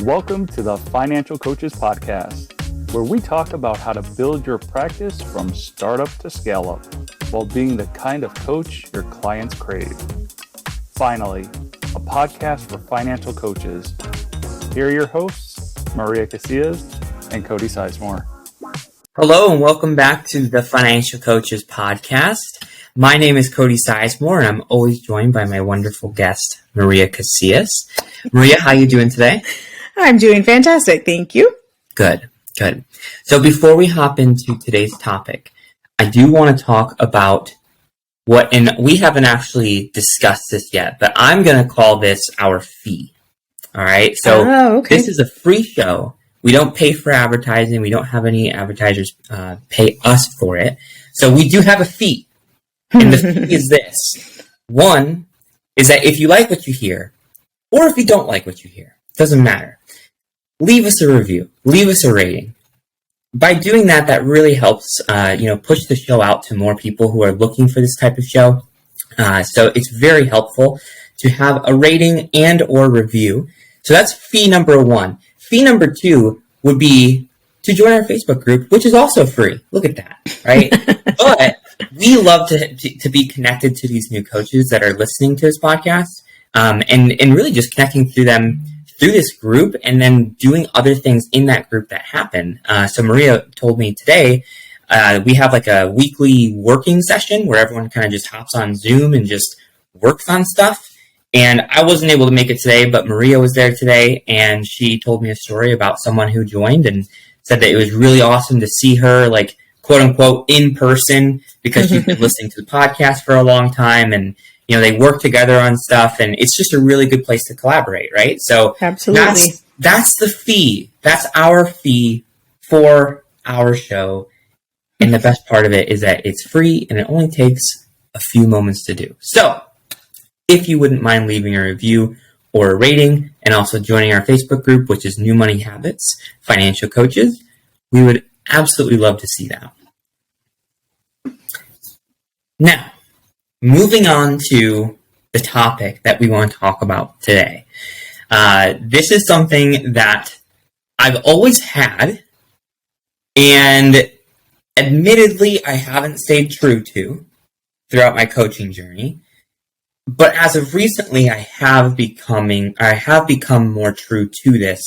Welcome to the Financial Coaches Podcast, where we talk about how to build your practice from startup to scale up while being the kind of coach your clients crave. Finally, a podcast for financial coaches. Here are your hosts, Maria Casillas and Cody Sizemore. Hello and welcome back to the Financial Coaches Podcast. My name is Cody Sizemore and I'm always joined by my wonderful guest, Maria Casillas. Maria, how are you doing today? I'm doing fantastic. Thank you. Good. So before we hop into today's topic, I do want to talk about and we haven't actually discussed this yet, but I'm going to call this our fee. All right. So This is a free show. We don't pay for advertising. We don't have any advertisers pay us for it. So we do have a fee. And the fee is this. One is that if you like what you hear, or if you don't like what you hear, doesn't matter. Leave us a review. Leave us a rating. By doing that, that really helps push the show out to more people who are looking for this type of show. So it's very helpful to have a rating and or review. So that's fee number one. Fee number two would be to join our Facebook group, which is also free. Look at that, right? But we love to be connected to these new coaches that are listening to this podcast, and really just connecting through them through this group and then doing other things in that group that happen. So Maria told me today, we have like a weekly working session where everyone kind of just hops on Zoom and just works on stuff. And I wasn't able to make it today, but Maria was there today, and she told me a story about someone who joined and said that it was really awesome to see her, like, quote unquote, in person, because she's been listening to the podcast for a long time, and they work together on stuff, and it's just a really good place to collaborate, right? So absolutely, that's the fee. That's our fee for our show, and the best part of it is that it's free and it only takes a few moments to do. So if you wouldn't mind leaving a review or a rating and also joining our Facebook group, which is New Money Habits, Financial Coaches, we would absolutely love to see that. Now, moving on to the topic that we want to talk about today. This is something that I've always had, and admittedly, I haven't stayed true to throughout my coaching journey. But as of recently, I have become more true to this,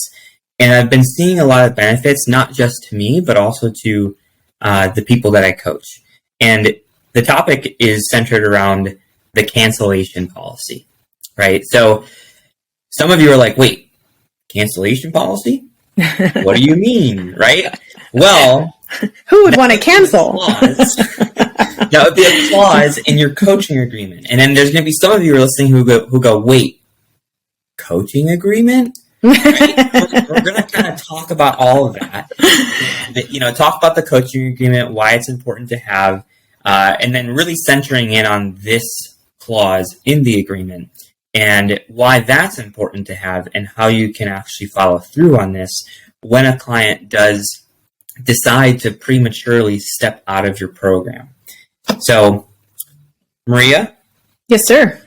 and I've been seeing a lot of benefits, not just to me, but also to the people that I coach. And the topic is centered around the cancellation policy, right? So some of you are like, wait, cancellation policy? What do you mean, right? Well, who would want to cancel? That would be a clause in your coaching agreement. And then there's going to be some of you who are listening who go, wait, coaching agreement? Right? We're going to kind of talk about all of that. And, talk about the coaching agreement, why it's important to have, and then really centering in on this clause in the agreement and why that's important to have and how you can actually follow through on this when a client does decide to prematurely step out of your program. So, Maria? Yes, sir.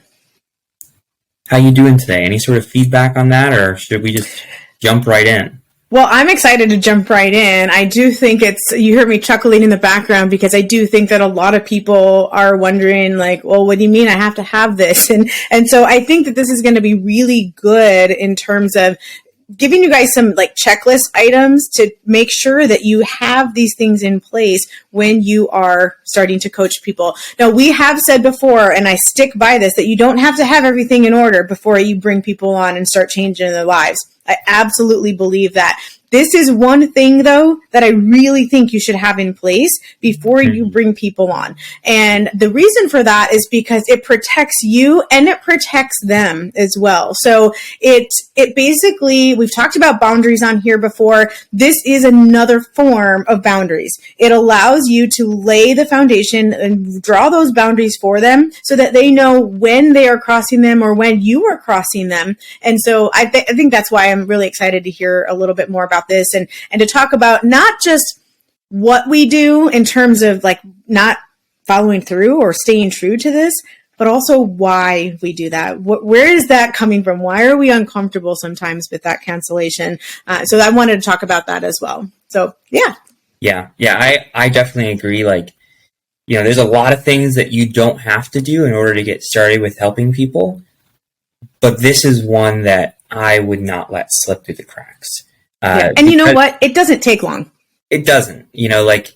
How you doing today? Any sort of feedback on that, or should we just jump right in? Well, I'm excited to jump right in. I do think you heard me chuckling in the background because I do think that a lot of people are wondering, like, well, what do you mean I have to have this? And so I think that this is going to be really good in terms of giving you guys some like checklist items to make sure that you have these things in place when you are starting to coach people. Now, we have said before, and I stick by this, that you don't have to have everything in order before you bring people on and start changing their lives. I absolutely believe that. This is one thing, though, that I really think you should have in place before you bring people on. And the reason for that is because it protects you and it protects them as well. So it basically, we've talked about boundaries on here before. This is another form of boundaries. It allows you to lay the foundation and draw those boundaries for them so that they know when they are crossing them or when you are crossing them. And so I think that's why I'm really excited to hear a little bit more about this and to talk about not just what we do in terms of like not following through or staying true to this, but also why we do that. Where is that coming from? Why are we uncomfortable sometimes with that cancellation? So I wanted to talk about that as well. So, yeah. Yeah, I definitely agree. Like, there's a lot of things that you don't have to do in order to get started with helping people. But this is one that I would not let slip through the cracks. And you know what? It doesn't take long. It doesn't. Like,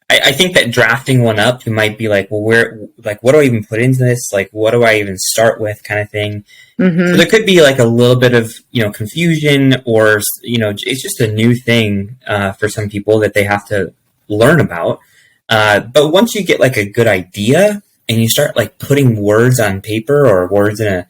I think that drafting one up, you might be like, well, what do I even put into this? Like, what do I even start with, kind of thing. Mm-hmm. So there could be like a little bit of, confusion, or, it's just a new thing for some people that they have to learn about. But once you get like a good idea and you start like putting words on paper, or words in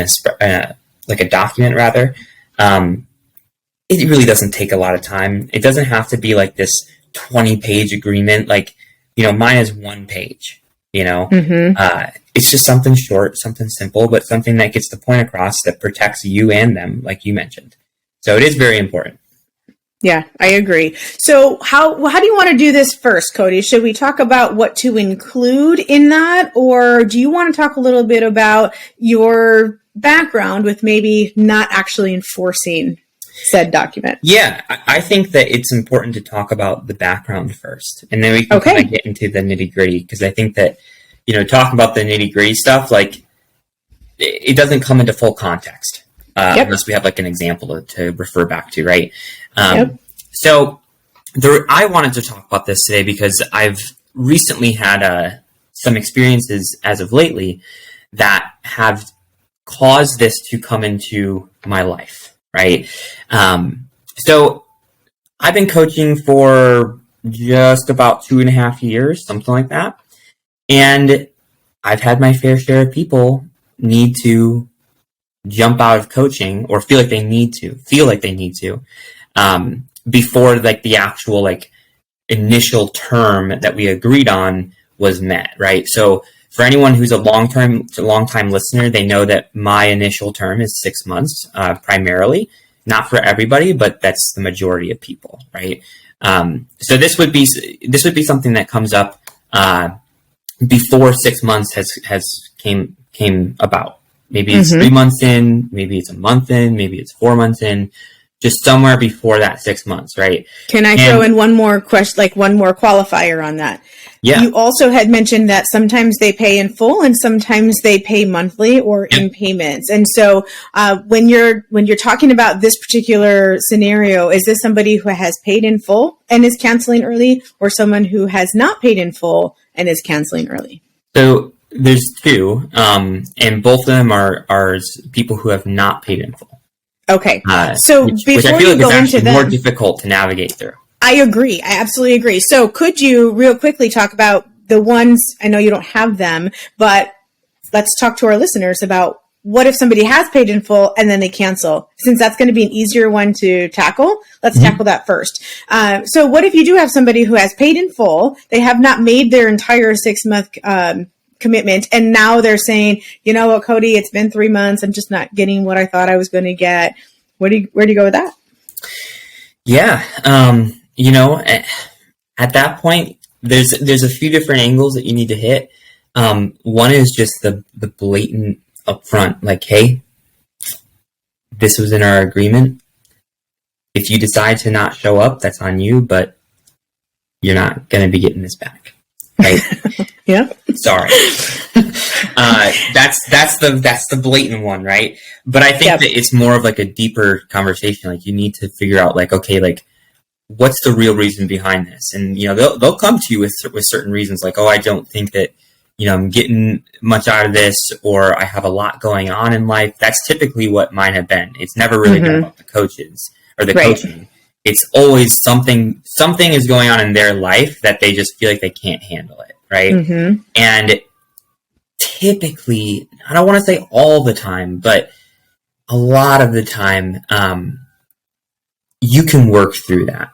a document rather, it really doesn't take a lot of time. It doesn't have to be like this 20-page agreement. Like, mine is 1 page, mm-hmm. It's just something short, something simple, but something that gets the point across that protects you and them, like you mentioned. So it is very important. Yeah, I agree. So how do you want to do this first, Cody? Should we talk about what to include in that? Or do you want to talk a little bit about your background with maybe not actually enforcing said document? Yeah, I think that it's important to talk about the background first, and then we can kind of get into the nitty gritty, because I think that, talking about the nitty gritty stuff, like, it doesn't come into full context unless we have like an example to refer back to, right? So I wanted to talk about this today because I've recently had some experiences as of lately that have caused this to come into my life, right? So I've been coaching for just about 2.5 years, something like that. And I've had my fair share of people need to jump out of coaching, or feel like they need to, before like the actual like initial term that we agreed on was met, right? So for anyone who's a long time listener, they know that my initial term is 6 months, primarily. Not for everybody, but that's the majority of people, right? So this would be something that comes up before 6 months has came about. Maybe it's 3 months in, maybe it's a month in, maybe it's 4 months in, just somewhere before that 6 months, right? Can I throw in one more question, like one more qualifier on that? Yeah. You also had mentioned that sometimes they pay in full and sometimes they pay monthly or in payments. And so when you're talking about this particular scenario, is this somebody who has paid in full and is canceling early, or someone who has not paid in full and is canceling early? So there's two, and both of them are people who have not paid in full. Okay. So which I feel like is actually more difficult to navigate through. I agree. I absolutely agree. So could you real quickly talk about the ones, I know you don't have them, but let's talk to our listeners about what if somebody has paid in full and then they cancel? Since that's going to be an easier one to tackle, let's tackle that first. So what if you do have somebody who has paid in full, they have not made their entire 6-month commitment, and now they're saying, you know what, Cody, it's been 3 months, I'm just not getting what I thought I was going to get. Where do you go with that? Yeah. At that point, there's a few different angles that you need to hit. One is just the blatant upfront, like, hey, this was in our agreement. If you decide to not show up, that's on you, but you're not going to be getting this back. Right? Yeah. Sorry. That's the blatant one, right? But I think that it's more of like a deeper conversation. Like, you need to figure out, like, okay, like, what's the real reason behind this? And, they'll come to you with certain reasons, like, oh, I don't think that, I'm getting much out of this, or I have a lot going on in life. That's typically what mine have been. It's never really been about the coaches or the coaching. It's always something is going on in their life that they just feel like they can't handle it, right? And typically, I don't want to say all the time, but a lot of the time, you can work through that.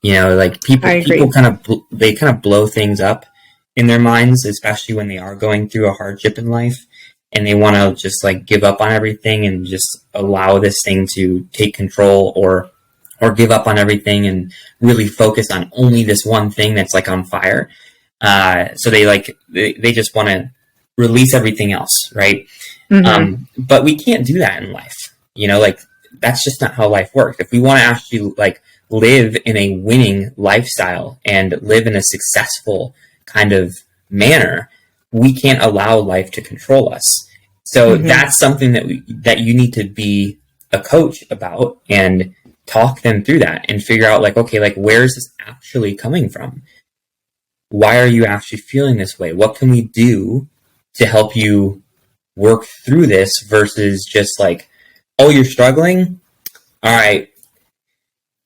Like people kind of blow things up in their minds, especially when they are going through a hardship in life, and they want to just like give up on everything and just allow this thing to take control, or give up on everything and really focus on only this one thing that's like on fire. So they just want to release everything else, right? But we can't do that in life. Like, that's just not how life works. If we want to actually like live in a winning lifestyle and live in a successful kind of manner, we can't allow life to control us. So that's something that you need to be a coach about and talk them through that and figure out like, okay, like, where is this actually coming from? Why are you actually feeling this way? What can we do to help you work through this versus just like, oh, you're struggling? All right,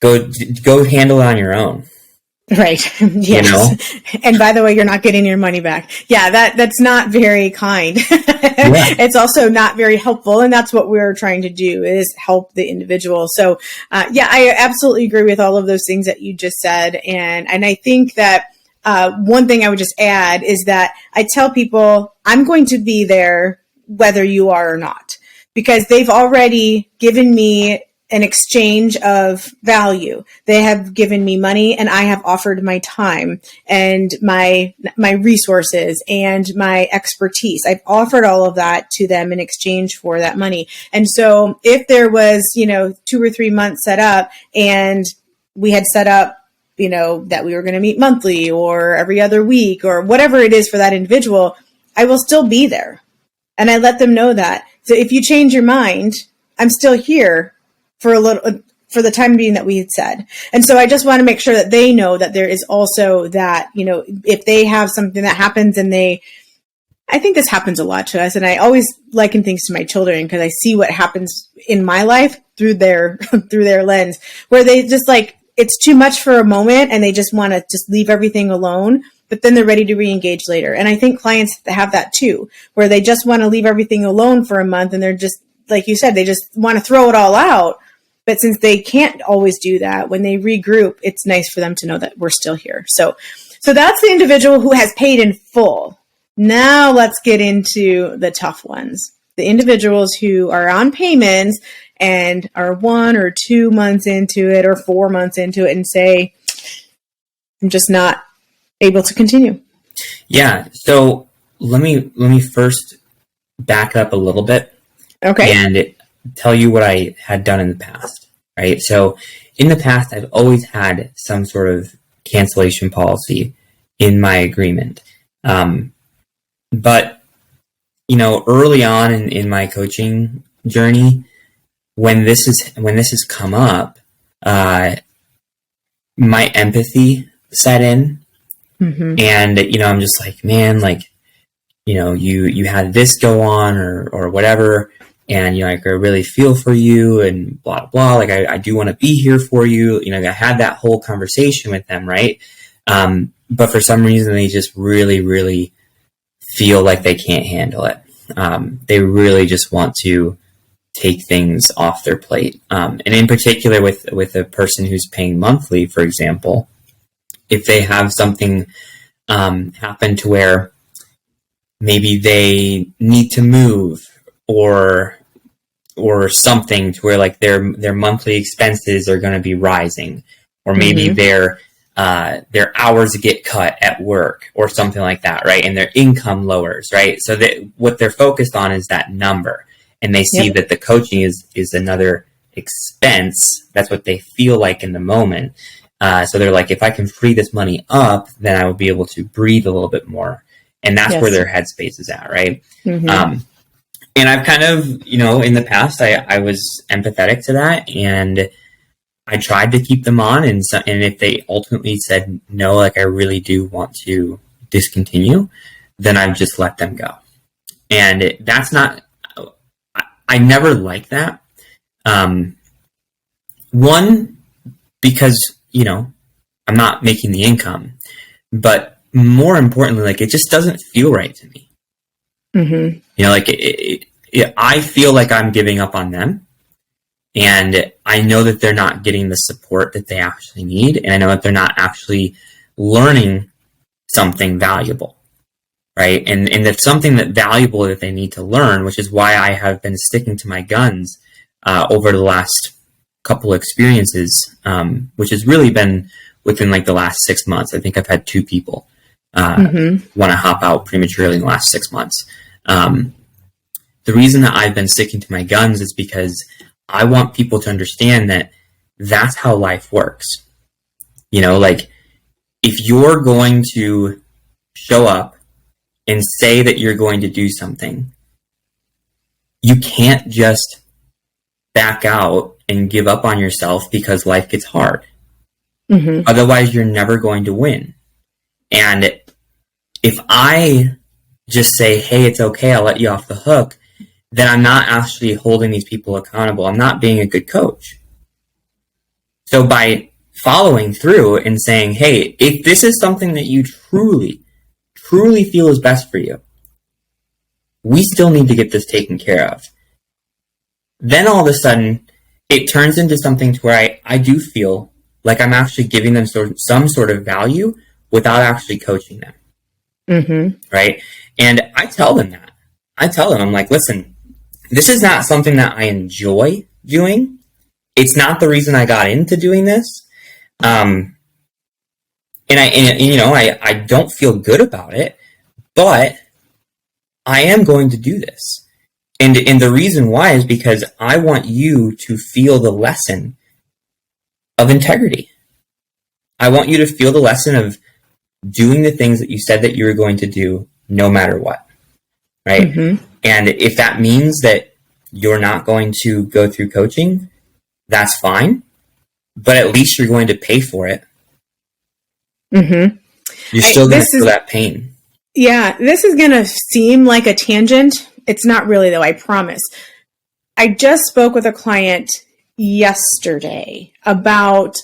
go handle it on your own. Right. Yes. And by the way, you're not getting your money back. Yeah, that's not very kind. It's also not very helpful. And that's what we're trying to do, is help the individual. So, I absolutely agree with all of those things that you just said. And I think that one thing I would just add is that I tell people I'm going to be there whether you are or not, because they've already given me an exchange of value. They have given me money, and I have offered my time and my resources and my expertise. I've offered all of that to them in exchange for that money. And so if there was, 2 or 3 months set up, and we had set up, that we were going to meet monthly or every other week or whatever it is for that individual, I will still be there. And I let them know that. So if you change your mind, I'm still here for the time being that we had said. And so I just want to make sure that they know that there is also that, if they have something that happens, and I think this happens a lot to us. And I always liken things to my children, because I see what happens in my life through their lens, where they just like, it's too much for a moment and they just want to just leave everything alone, but then they're ready to re-engage later. And I think clients have that too, where they just want to leave everything alone for a month, and they're just, like you said, they just want to throw it all out. But since they can't always do that, when they regroup, it's nice for them to know that we're still here. So that's the individual who has paid in full. Now let's get into the tough ones. The individuals who are on payments and are 1 or 2 months into it or 4 months into it and say, I'm just not able to continue. Yeah. So let me first back up a little bit. Okay. And tell you what I had done in the past, right? So in the past, I've always had some sort of cancellation policy in my agreement. But, early on in my coaching journey, when this has come up, my empathy set in. And, I'm just like, man, like, you had this go on or whatever. And, like, I really feel for you and blah, blah, like, I do want to be here for you. I had that whole conversation with them. Right. But for some reason, they just really, really feel like they can't handle it. They really just want to take things off their plate. And in particular with a person who's paying monthly, for example, if they have something happen to where maybe they need to move or something to where like their monthly expenses are going to be rising, or maybe their hours get cut at work or something like that, right? And their income lowers, right? So that what they're focused on is that number, and they see that the coaching is another expense. That's what they feel like in the moment. So they're like, if I can free this money up, then I will be able to breathe a little bit more. And that's where their headspace is at, right? And I've kind of, in the past, I was empathetic to that, and I tried to keep them on. And if they ultimately said, no, like I really do want to discontinue, then I've just let them go. And that's not, I never like that. One, because, I'm not making the income, but more importantly, like it just doesn't feel right to me. Like I feel like I'm giving up on them, and I know that they're not getting the support that they actually need. And I know that they're not actually learning something valuable. Right. And that's something that valuable that they need to learn, which is why I have been sticking to my guns over the last couple of experiences, which has really been within like the last 6 months. I think I've had 2 people want to hop out prematurely in the last 6 months. The reason that I've been sticking to my guns is because I want people to understand that that's how life works. You know, like, if you're going to show up and say that you're going to do something, you can't just back out and give up on yourself because life gets hard. Otherwise, you're never going to win. And if I just say, hey, it's okay, I'll let you off the hook, then I'm not actually holding these people accountable. I'm not being a good coach. So by following through and saying, hey, if this is something that you truly feel is best for you, we still need to get this taken care of. Then all of a sudden, it turns into something to where I do feel like I'm actually giving them some sort of value without actually coaching them. Right? And I tell them that. I'm like, listen, this is not something that I enjoy doing. It's not the reason I got into doing this. And I don't feel good about it, but I am going to do this. And the reason why is because I want you to feel the lesson of integrity. I want you to feel the lesson of doing the things that you said that you were going to do no matter what. Right? And if that means that you're not going to go through coaching, that's fine. But at least you're going to pay for it. You're still going to feel that pain. Yeah, this is going to seem like a tangent. It's not really, though, I promise. I just spoke with a client yesterday about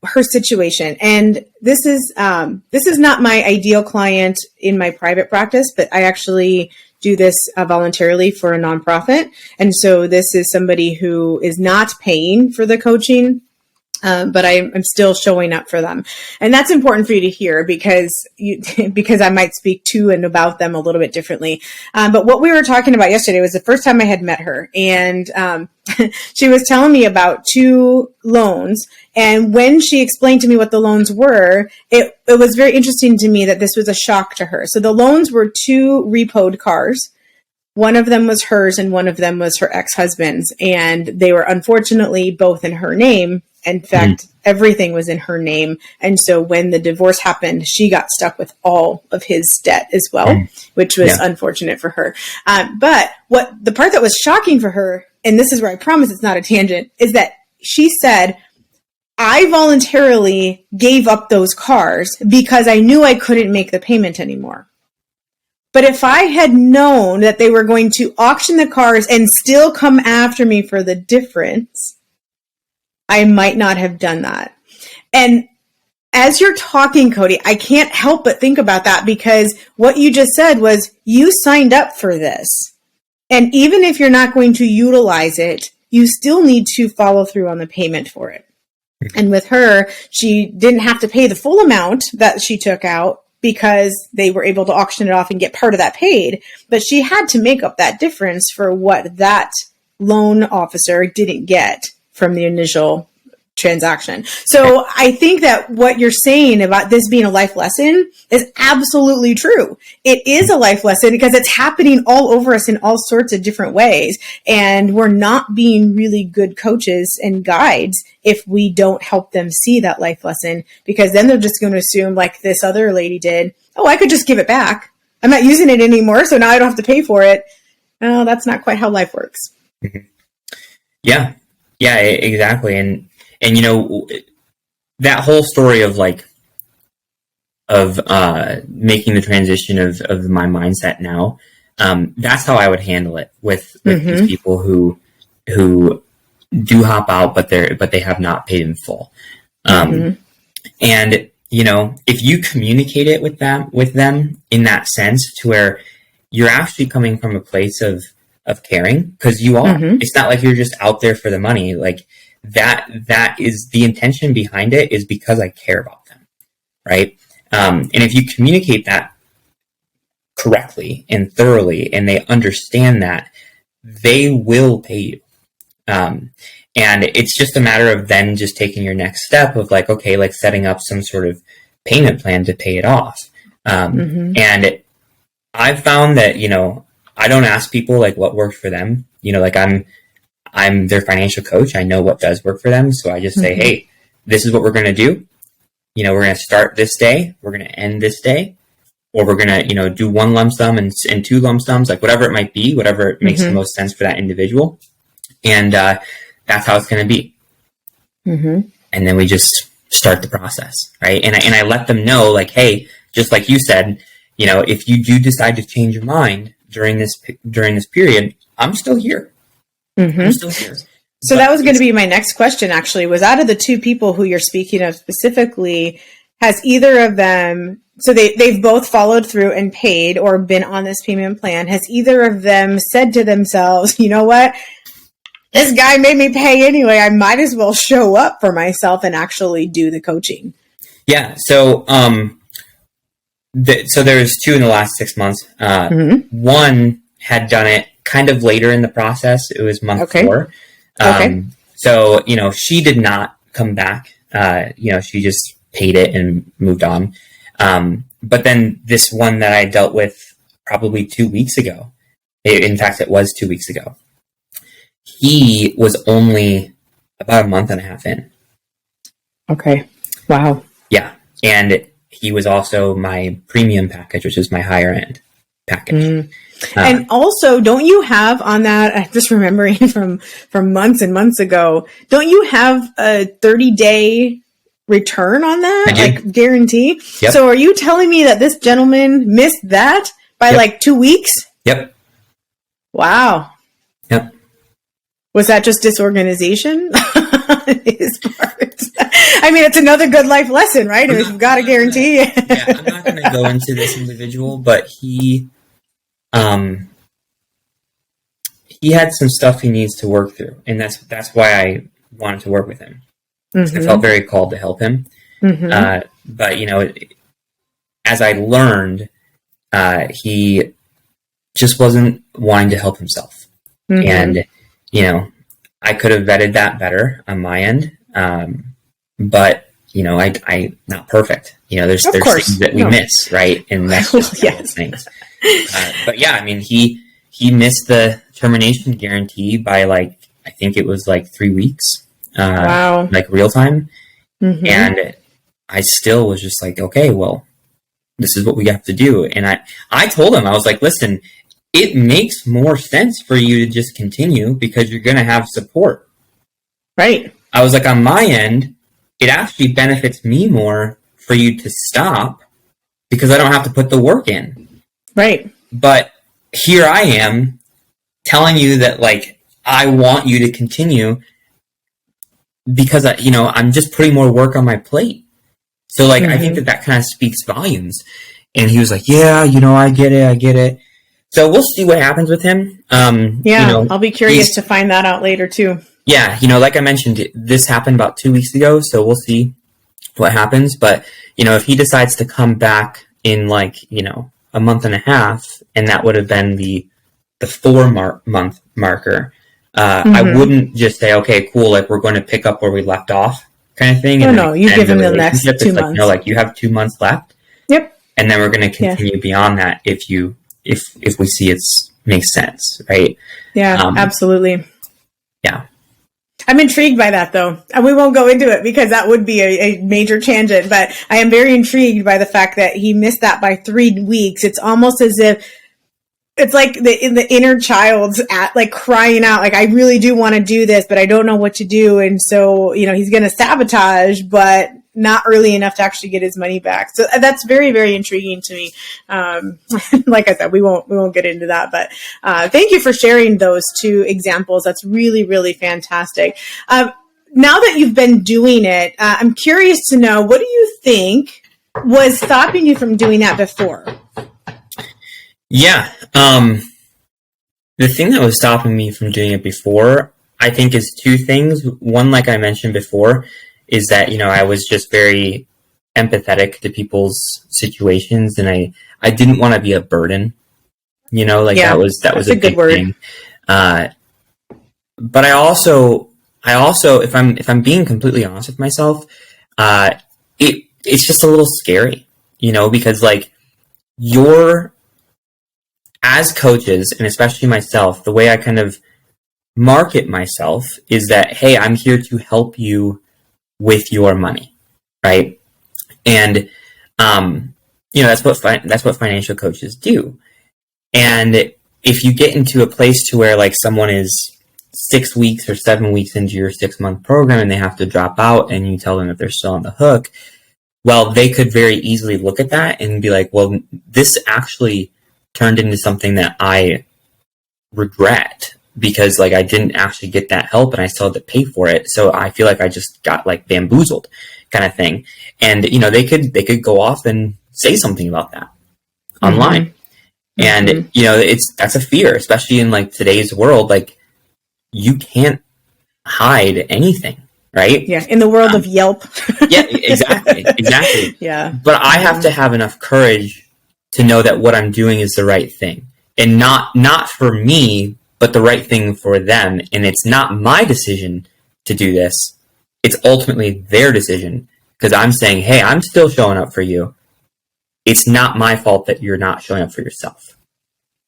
her situation. And this is not my ideal client in my private practice, but I actually do this voluntarily for a nonprofit. And so this is somebody who is not paying for the coaching, but I'm still showing up for them. And that's important for you to hear because I might speak to and about them a little bit differently. But what we were talking about yesterday was the first time I had met her. And she was telling me about 2 loans. And when she explained to me what the loans were, it was very interesting to me that this was a shock to her. So the loans were 2 repoed cars. One of them was hers and one of them was her ex-husband's. And they were unfortunately both in her name. In fact, everything was in her name. And so when the divorce happened, she got stuck with all of his debt as well, which was unfortunate for her. But the part that was shocking for her, and this is where I promise it's not a tangent, is that she said, I voluntarily gave up those cars because I knew I couldn't make the payment anymore. But if I had known that they were going to auction the cars and still come after me for the difference, I might not have done that. And as you're talking, Cody, I can't help but think about that because what you just said was you signed up for this. And even if you're not going to utilize it, you still need to follow through on the payment for it. And with her, she didn't have to pay the full amount that she took out because they were able to auction it off and get part of that paid. But she had to make up that difference for what that loan officer didn't get from the initial transaction. So I think that what you're saying about this being a life lesson is absolutely true. It is a life lesson because it's happening all over us in all sorts of different ways. And we're not being really good coaches and guides if we don't help them see that life lesson, because then they're just going to assume, like this other lady did, oh, I could just give it back. I'm not using it anymore, so now I don't have to pay for it. No, that's not quite how life works. Yeah, exactly. And you know, that whole story of making the transition of my mindset now, that's how I would handle it with these people who do hop out, but they have not paid in full. And you know, if you communicate it with them in that sense, to where you're actually coming from a place of caring, because you are. It's not like you're just out there for the money. Like that is the intention behind it, is because I care about them, right? And if you communicate that correctly and thoroughly, and they understand that, they will pay you. And it's just a matter of then just taking your next step of like, okay, like setting up some sort of payment plan to pay it off. And I've found that, I don't ask people like what works for them. Like I'm their financial coach. I know what does work for them. So I just say, hey, this is what we're going to do. We're going to start this day. We're going to end this day. Or we're going to, do one lump sum and two lump sums, like whatever it might be, whatever makes the most sense for that individual. And that's how it's going to be. And then we just start the process, right? And I let them know, like, hey, just like you said, if you do decide to change your mind during this period, I'm still here. I'm still here. So that was going to be my next question, actually, was out of the two people who you're speaking of specifically, has either of them, so they've both followed through and paid or been on this payment plan, has either of them said to themselves, you know what, this guy made me pay anyway, I might as well show up for myself and actually do the coaching? Yeah. So, so there's two in the last 6 months. One had done it kind of later in the process. It was month 4. So, she did not come back. She just paid it and moved on. But then this one that I dealt with probably 2 weeks ago, in fact, it was 2 weeks ago, he was only about a month and a half in. Okay. Wow. Yeah. And he was also my premium package, which is my higher end package. And also, don't you have on that, I'm just remembering from months and months ago, don't you have a 30-day return on that? Like guarantee? Yep. So are you telling me that this gentleman missed that by like 2 weeks? Yep. Wow. Yep. Was that just disorganization? His part. I mean, it's another good life lesson, right? If you've got a guarantee. I'm not going to go into this individual, but he had some stuff he needs to work through, and that's why I wanted to work with him. I felt very called to help him. But as I learned, he just wasn't wanting to help himself, and I could have vetted that better on my end. But I not perfect. There's things that we miss, right? And that's just one of those things. But yeah, I mean, he missed the termination guarantee by I think it was 3 weeks. Wow. Real time. And I still was just okay, well, this is what we have to do. And I told him, I was like, listen, it makes more sense for you to just continue because you're going to have support. Right. I was like, on my end, it actually benefits me more for you to stop because I don't have to put the work in. Right. But here I am telling you that I want you to continue because I'm just putting more work on my plate. So I think that kind of speaks volumes. And he was like, yeah, I get it. So we'll see what happens with him. I'll be curious to find that out later too. Yeah, like I mentioned, this happened about 2 weeks ago, so we'll see what happens. But, if he decides to come back in a month and a half, and that would have been the 4-month marker, I wouldn't just say, okay, cool, we're going to pick up where we left off kind of thing. No, you give him the next 2 months. No, you have 2 months left. Yep. And then we're going to continue beyond that if we see it makes sense, right? Yeah, absolutely. Yeah. I'm intrigued by that, though. And we won't go into it because that would be a major tangent. But I am very intrigued by the fact that he missed that by 3 weeks. It's almost as if it's the inner child's crying out, I really do want to do this, but I don't know what to do. And so, he's going to sabotage, but not early enough to actually get his money back. So that's very, very intriguing to me. Like I said, we won't get into that, but thank you for sharing those two examples. That's really, really fantastic. Now that you've been doing it, I'm curious to know, what do you think was stopping you from doing that before? Yeah. The thing that was stopping me from doing it before, I think, is two things. One, like I mentioned before, is that, I was just very empathetic to people's situations, and I didn't want to be a burden, that was a good word. thing. But I also, if I'm being completely honest with myself, it's just a little scary, because as coaches, and especially myself, the way I kind of market myself is that, hey, I'm here to help you with your money, right? And that's what financial coaches do. And if you get into a place to where like someone is 6 weeks or 7 weeks into your 6-month program and they have to drop out, and you tell them that they're still on the hook, well, they could very easily look at that and be like, well, this actually turned into something that I regret, because like I didn't actually get that help and I still had to pay for it. So I feel like I just got like bamboozled, kind of thing. And they could go off and say something about that online. And that's a fear, especially in like today's world. Like, you can't hide anything, right? Yeah, in the world of Yelp. Yeah, exactly. Yeah. But I have to have enough courage to know that what I'm doing is the right thing, and not for me, but the right thing for them. And it's not my decision to do this. It's ultimately their decision, because I'm saying, hey, I'm still showing up for you. It's not my fault that you're not showing up for yourself.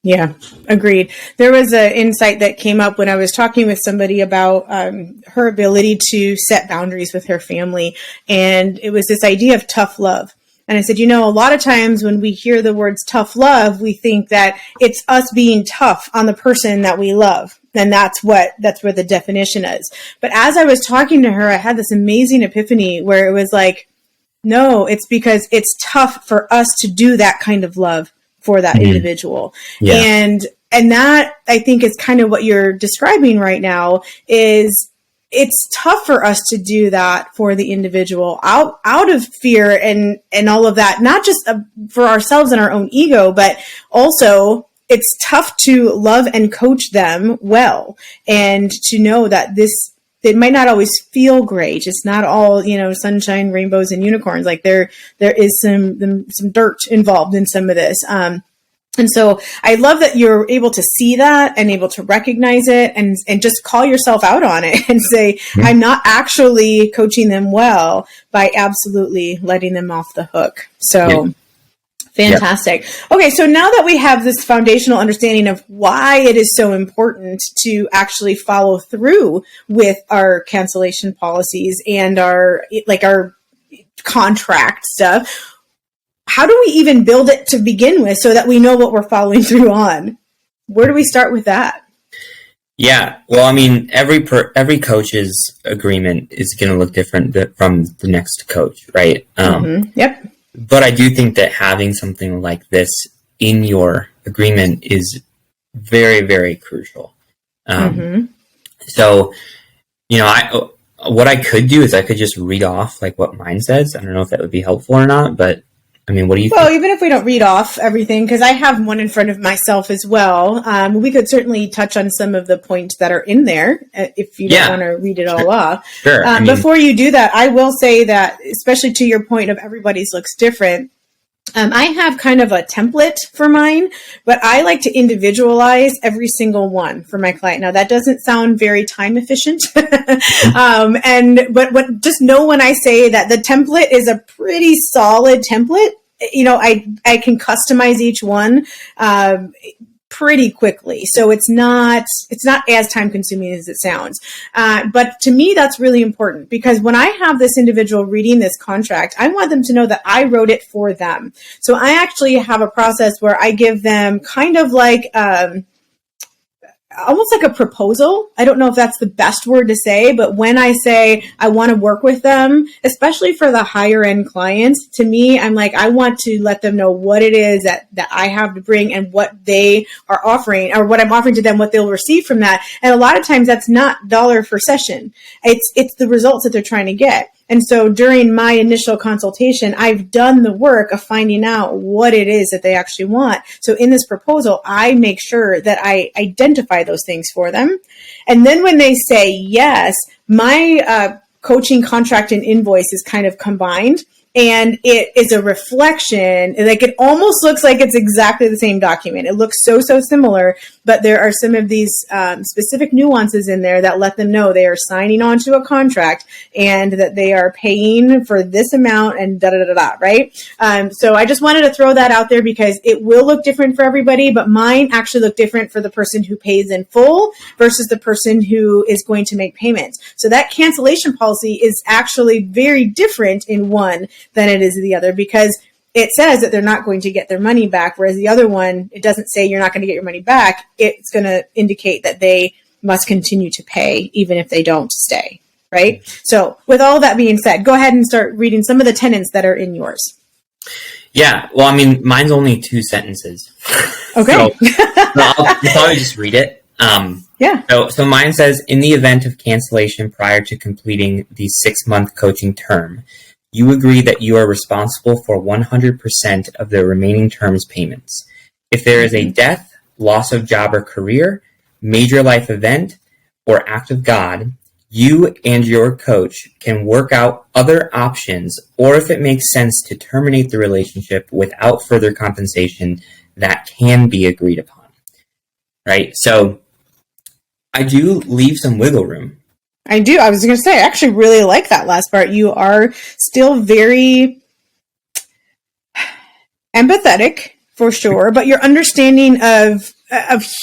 Yeah, agreed. There was an insight that came up when I was talking with somebody about her ability to set boundaries with her family. And it was this idea of tough love. And I said, a lot of times when we hear the words tough love, we think that it's us being tough on the person that we love. And that's where the definition is. But as I was talking to her, I had this amazing epiphany where it was like, no, it's because it's tough for us to do that kind of love for that individual. Yeah. And that, I think, is kind of what you're describing right now. Is it's tough for us to do that for the individual out of fear and all of that, not just for ourselves and our own ego, but also it's tough to love and coach them well, and to know that it might not always feel great. It's not all, sunshine, rainbows, and unicorns. Like there is some dirt involved in some of this. And so I love that you're able to see that and able to recognize it and just call yourself out on it and say, I'm not actually coaching them well by absolutely letting them off the hook. So fantastic. Yep. Okay. So now that we have this foundational understanding of why it is so important to actually follow through with our cancellation policies and our contract stuff, how do we even build it to begin with so that we know what we're following through on? Where do we start with that? Yeah. Well, I mean, every coach's agreement is going to look different from the next coach, right? Yep. But I do think that having something like this in your agreement is very, very crucial. So, what I could do is I could just read off like what mine says. I don't know if that would be helpful or not, but I mean, what do you think? Well, even if we don't read off everything, because I have one in front of myself as well, we could certainly touch on some of the points that are in there if you don't want to read it all off. Sure. Before you do that, I will say that, especially to your point of everybody's looks different, I have kind of a template for mine, but I like to individualize every single one for my client. Now, that doesn't sound very time efficient, but just know when I say that the template is a pretty solid template. I can customize each one pretty quickly, so it's not as time consuming as it sounds. But to me, that's really important, because when I have this individual reading this contract, I want them to know that I wrote it for them. So I actually have a process where I give them kind of like almost like a proposal. I don't know if that's the best word to say, but when I say I want to work with them, especially for the higher end clients, to me, I'm like, I want to let them know what it is that I have to bring and what they are offering, or what I'm offering to them, what they'll receive from that. And a lot of times that's not dollar per session. It's the results that they're trying to get. And so during my initial consultation, I've done the work of finding out what it is that they actually want. So in this proposal, I make sure that I identify those things for them. And then when they say yes, my coaching contract and invoice is kind of combined. and it is a reflection. Like, it almost looks like it's exactly the same document. It looks so similar, but there are some of these specific nuances in there that let them know they are signing on to a contract and that they are paying for this amount and right? So I just wanted to throw that out there because it will look different for everybody, but mine actually look different for the person who pays in full versus the person who is going to make payments. So that cancellation policy is actually very different in one than it is the other, because it says that they're not going to get their money back, whereas the other one, it doesn't say you're not going to get your money back. It's going to indicate that they must continue to pay even if they don't stay, right? So with all that being said, go ahead and start reading some of the tenets that are in yours. Yeah, well, I mean, mine's only 2 sentences. Okay. So I'll probably just read it. Yeah. So mine says, in the event of cancellation prior to completing the 6-month coaching term, you agree that you are responsible for 100% of the remaining term's payments. If there is a death, loss of job or career, major life event, or act of God, you and your coach can work out other options, or if it makes sense to terminate the relationship without further compensation, that can be agreed upon. Right? So I do leave some wiggle room. I do. I was going to say, I actually really like that last part. You are still very empathetic, for sure, but your understanding of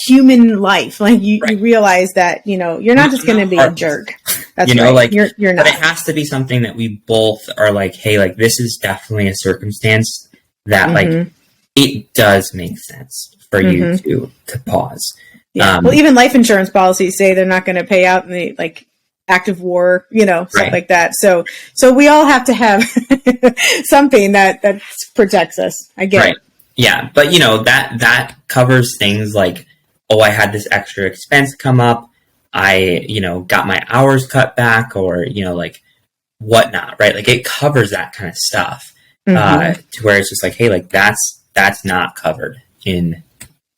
human life, like you realize that, you're not just going to be a jerk. That's right. Like you're not. But it has to be something that we both are like, hey, like this is definitely a circumstance that like it does make sense for you to pause. Yeah. Well, even life insurance policies say they're not going to pay out in the active war, stuff like that. So we all have to have something that protects us. I get it. Yeah. But that covers things like, oh, I had this extra expense come up. I, got my hours cut back or, like whatnot, right? Like it covers that kind of stuff, to where it's just like, hey, like that's not covered in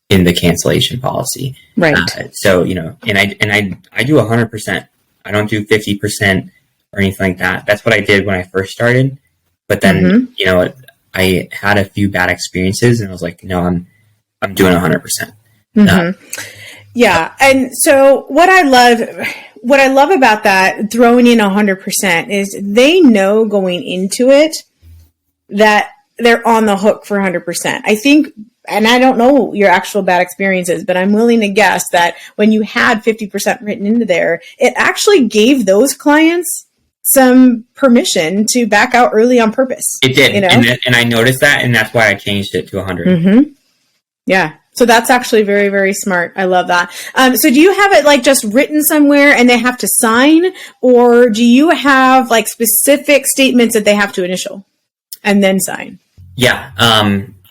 the cancellation policy. Right. So, and I do 100%. I don't do 50% or anything like that. That's what I did when I first started. But then, I had a few bad experiences and I was like, no, I'm doing 100%. Yeah. And so what I love about that, throwing in 100%, is they know going into it that they're on the hook for 100%. I think, and I don't know your actual bad experiences, but I'm willing to guess that when you had 50% written into there, it actually gave those clients some permission to back out early on purpose. It did. And I noticed that, and that's why I changed it to 100. Yeah. So that's actually very, very smart. I love that. So do you have it just written somewhere and they have to sign, or do you have specific statements that they have to initial and then sign? Yeah.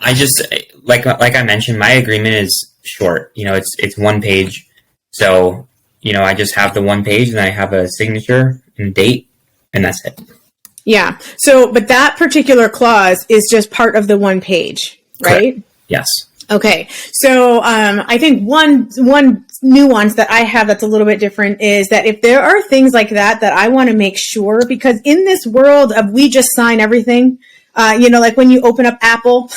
I just, like I mentioned, my agreement is short. It's 1 page. So, I just have the 1 page and I have a signature and a date, and that's it. Yeah. So, but that particular clause is just part of the 1 page, right? Correct. Yes. Okay. So, I think one nuance that I have that's a little bit different is that if there are things like that I want to make sure, because in this world of we just sign everything, like when you open up Apple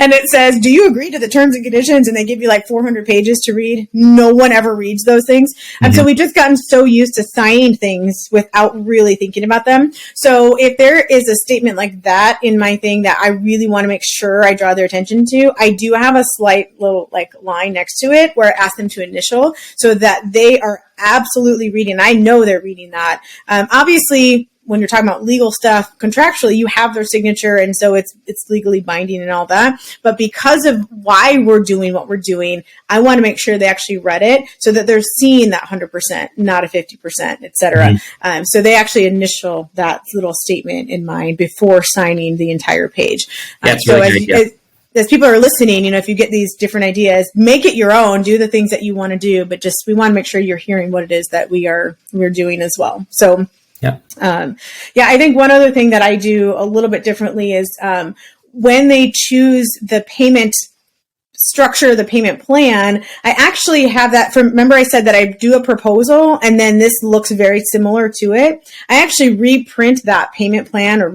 and it says, do you agree to the terms and conditions? And they give you 400 pages to read. No one ever reads those things. And so we've just gotten so used to signing things without really thinking about them. So if there is a statement like that in my thing that I really want to make sure I draw their attention to, I do have a slight little line next to it where I ask them to initial so that they are absolutely reading. I know they're reading that. Obviously, when you're talking about legal stuff, contractually, you have their signature, and so it's legally binding and all that. But because of why we're doing what we're doing, I want to make sure they actually read it so that they're seeing that 100%, not a 50%, et cetera. So they actually initial that little statement in mind before signing the entire page. That's so really good, as people are listening, if you get these different ideas, make it your own, do the things that you want to do, but just we want to make sure you're hearing what it is that we're doing as well. So. Yeah. I think one other thing that I do a little bit differently is when they choose the payment structure the payment plan, I actually have that remember I said that I do a proposal and then this looks very similar to it. I actually reprint that payment plan or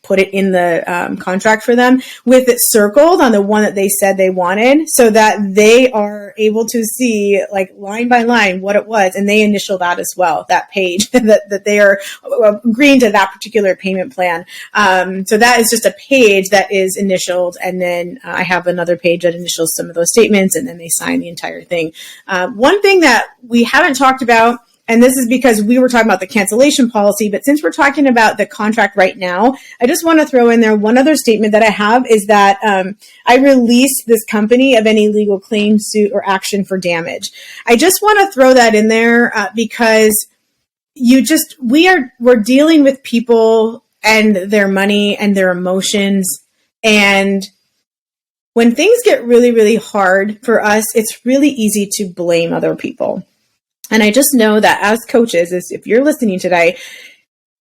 put it in the contract for them with it circled on the one that they said they wanted so that they are able to see like line by line what it was. And they initial that as well, that page that they are agreeing to that particular payment plan. So that is just a page that is initialed. And then I have another page that initials some of those statements and then they sign the entire thing. One thing that we haven't talked about, and this is because we were talking about the cancellation policy, but since we're talking about the contract right now, I just want to throw in there one other statement that I have is that I release this company of any legal claim, suit, or action for damage. I just want to throw that in there because we're dealing with people and their money and their emotions. And when things get really, really hard for us, it's really easy to blame other people. And I just know that as coaches, if you're listening today,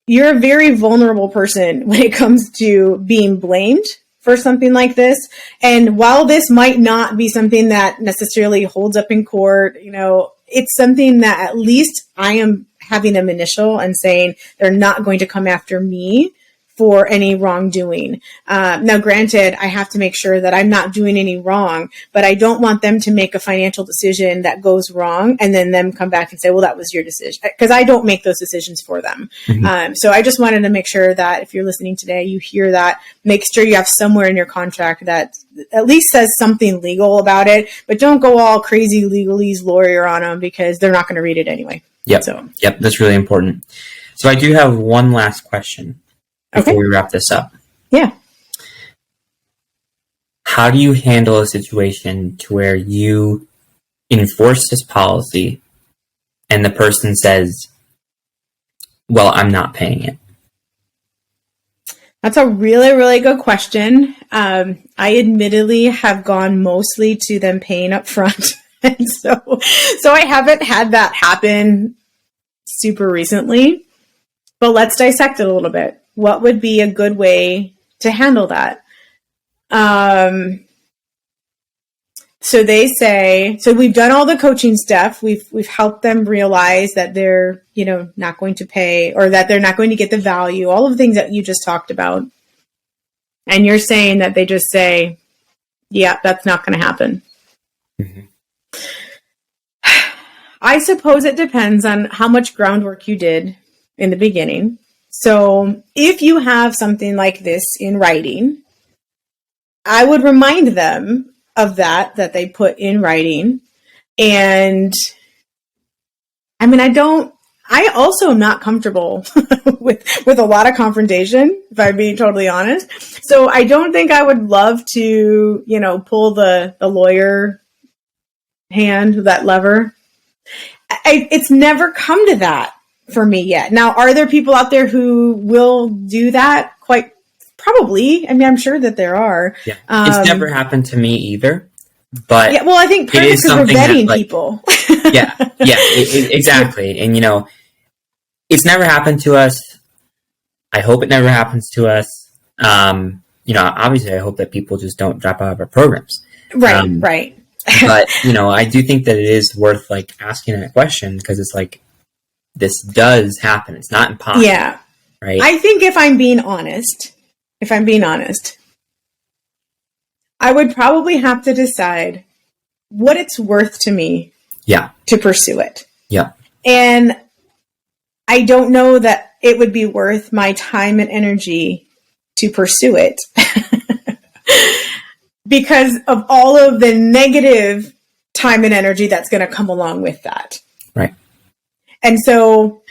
you're a very vulnerable person when it comes to being blamed for something like this. And while this might not be something that necessarily holds up in court, it's something that at least I am having them initial and saying they're not going to come after me for any wrongdoing. Now, granted, I have to make sure that I'm not doing any wrong, but I don't want them to make a financial decision that goes wrong and then them come back and say, well, that was your decision, because I don't make those decisions for them. Mm-hmm. So I just wanted to make sure that if you're listening today, you hear that, make sure you have somewhere in your contract that at least says something legal about it, but don't go all crazy legalese lawyer on them because they're not going to read it anyway. Yep, that's really important. So I do have one last question before we wrap this up. Yeah. How do you handle a situation to where you enforce this policy and the person says, well, I'm not paying it? That's a really, really good question. I admittedly have gone mostly to them paying up front. And so I haven't had that happen super recently, but let's dissect it a little bit. What would be a good way to handle that? So they say, so we've done all the coaching stuff. We've helped them realize that they're, not going to pay or that they're not going to get the value, all of the things that you just talked about. And you're saying that they just say, yeah, that's not going to happen. Mm-hmm. I suppose it depends on how much groundwork you did in the beginning. So if you have something like this in writing, I would remind them of that they put in writing. And I also am not comfortable with a lot of confrontation, if I'm being totally honest. So I don't think I would love to, pull the lawyer hand, that lever. It's never come to that for me yet. Now, are there people out there who will do that? Quite probably. I'm sure that there are. Yeah. It's never happened to me either. But yeah, well, I think part of it's because we're vetting people. Exactly. And, it's never happened to us. I hope it never happens to us. Obviously, I hope that people just don't drop out of our programs. Right. But, I do think that it is worth, asking that question because it's this does happen. It's not impossible. Yeah. Right. I think if I'm being honest, I would probably have to decide what it's worth to me to pursue it. Yeah. And I don't know that it would be worth my time and energy to pursue it because of all of the negative time and energy that's going to come along with that. Right. And so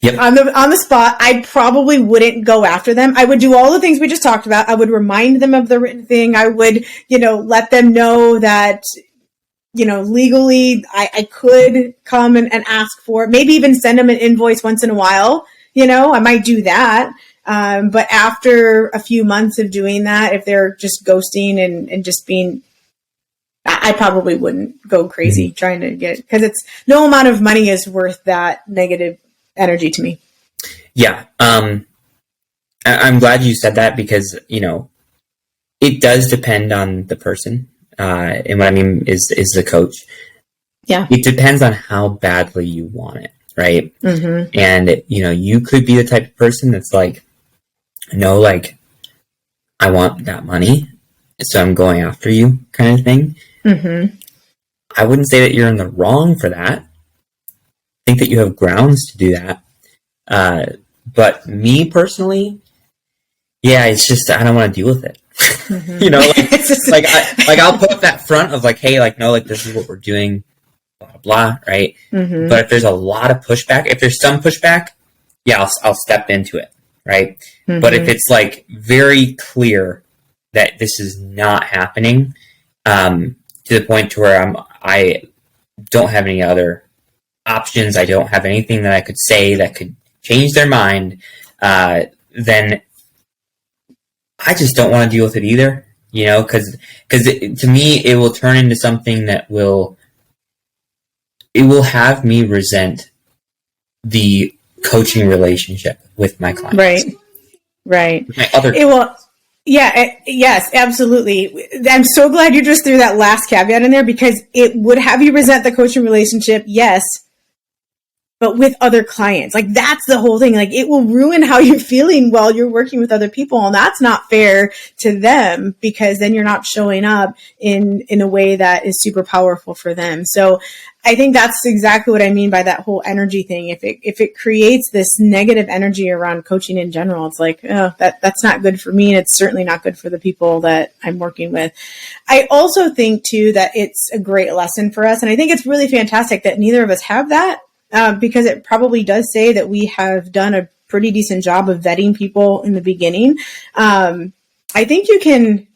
on the spot, I probably wouldn't go after them. I would do all the things we just talked about. I would remind them of the written thing. I would, let them know that, legally I could come and ask for it. Maybe even send them an invoice once in a while. I might do that. But after a few months of doing that, if they're just ghosting and just being, I probably wouldn't go crazy trying to get, because it's no amount of money is worth that negative energy to me. Yeah. I'm glad you said that because, it does depend on the person. And what I mean is the coach. Yeah. It depends on how badly you want it, right? Mm-hmm. And, you could be the type of person that's like, no, like, I want that money, so I'm going after you kind of thing. Mm-hmm. I wouldn't say that you're in the wrong for that. I think that you have grounds to do that. But me personally, yeah, it's just, I don't want to deal with it. Mm-hmm. I'll put up that front of like, hey, like, no, like, this is what we're doing, blah, blah, blah, right? Mm-hmm. But if there's a lot of pushback, if there's some pushback, yeah, I'll step into it, right? Mm-hmm. But if it's like very clear that this is not happening, to the point to where I don't have any other options, I don't have anything that I could say that could change their mind, then I just don't want to deal with it either, because to me, it will turn into something that will have me resent the coaching relationship with my clients. Right. My other It will. Yeah. Yes, absolutely. I'm so glad you just threw that last caveat in there, because it would have you resent the coaching relationship. Yes. But with other clients, like, that's the whole thing. Like, it will ruin how you're feeling while you're working with other people. And that's not fair to them, because then you're not showing up in a way that is super powerful for them. So I think that's exactly what I mean by that whole energy thing. If it creates this negative energy around coaching in general, it's like, oh, that's not good for me. And it's certainly not good for the people that I'm working with. I also think too, that it's a great lesson for us. And I think it's really fantastic that neither of us have that. Because it probably does say that we have done a pretty decent job of vetting people in the beginning. I think you can,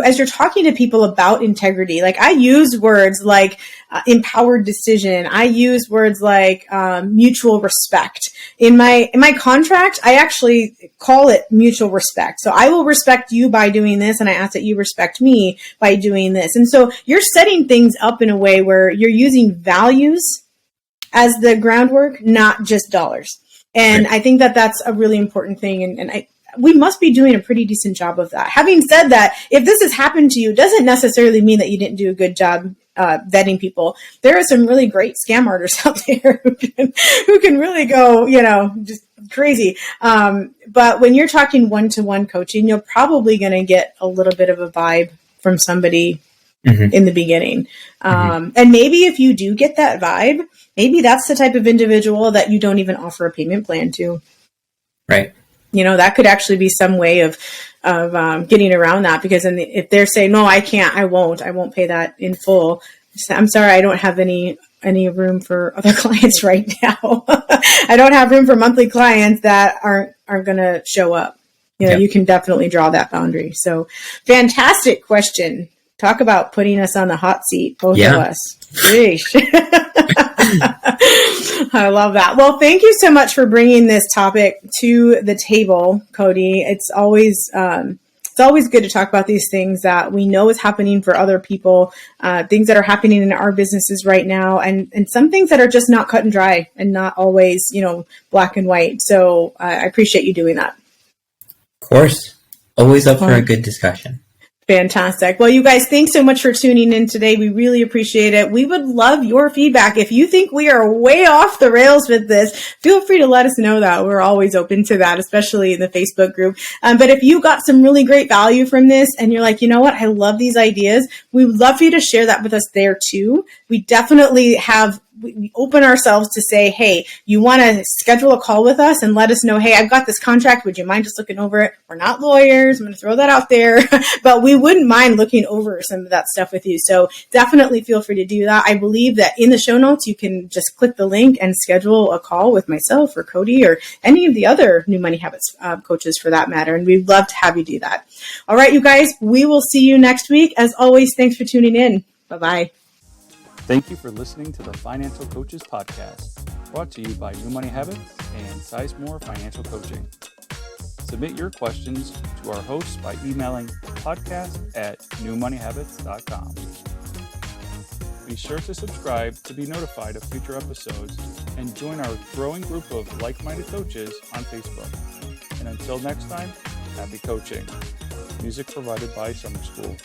as you're talking to people about integrity, like, I use words like empowered decision. I use words like mutual respect. In my contract, I actually call it mutual respect. So I will respect you by doing this, and I ask that you respect me by doing this. And so you're setting things up in a way where you're using values as the groundwork, not just dollars. And right. I think that that's a really important thing. And we must be doing a pretty decent job of that. Having said that, if this has happened to you, doesn't necessarily mean that you didn't do a good job vetting people. There are some really great scam artists out there who can really go, just crazy. But when you're talking one-to-one coaching, you're probably going to get a little bit of a vibe from somebody in the beginning. And maybe if you do get that vibe, maybe that's the type of individual that you don't even offer a payment plan to. Right. That could actually be some way of getting around that, because if they're saying, no, I can't, I won't pay that in full. I'm sorry, I don't have any room for other clients right now. I don't have room for monthly clients that aren't going to show up. You can definitely draw that boundary. So fantastic question. Talk about putting us on the hot seat, both of us. Sheesh. I love that. Well, thank you so much for bringing this topic to the table, Cody. It's always good to talk about these things that we know is happening for other people, things that are happening in our businesses right now, and some things that are just not cut and dry and not always, black and white. So I appreciate you doing that. Of course. Always up for a good discussion. Fantastic. Well, you guys, thanks so much for tuning in today. We really appreciate it. We would love your feedback. If you think we are way off the rails with this, feel free to let us know that. We're always open to that, especially in the Facebook group. But if you got some really great value from this and you're like, you know what, I love these ideas, we would love for you to share that with us there too. We definitely we open ourselves to say, hey, you want to schedule a call with us and let us know, hey, I've got this contract. Would you mind just looking over it? We're not lawyers. I'm going to throw that out there, but we wouldn't mind looking over some of that stuff with you. So definitely feel free to do that. I believe that in the show notes, you can just click the link and schedule a call with myself or Cody or any of the other New Money Habits coaches for that matter. And we'd love to have you do that. All right, you guys, we will see you next week. As always, thanks for tuning in. Bye-bye. Thank you for listening to the Financial Coaches Podcast, brought to you by New Money Habits and Sizemore Financial Coaching. Submit your questions to our hosts by emailing podcast@newmoneyhabits.com. Be sure to subscribe to be notified of future episodes and join our growing group of like-minded coaches on Facebook. And until next time, happy coaching. Music provided by Summer School.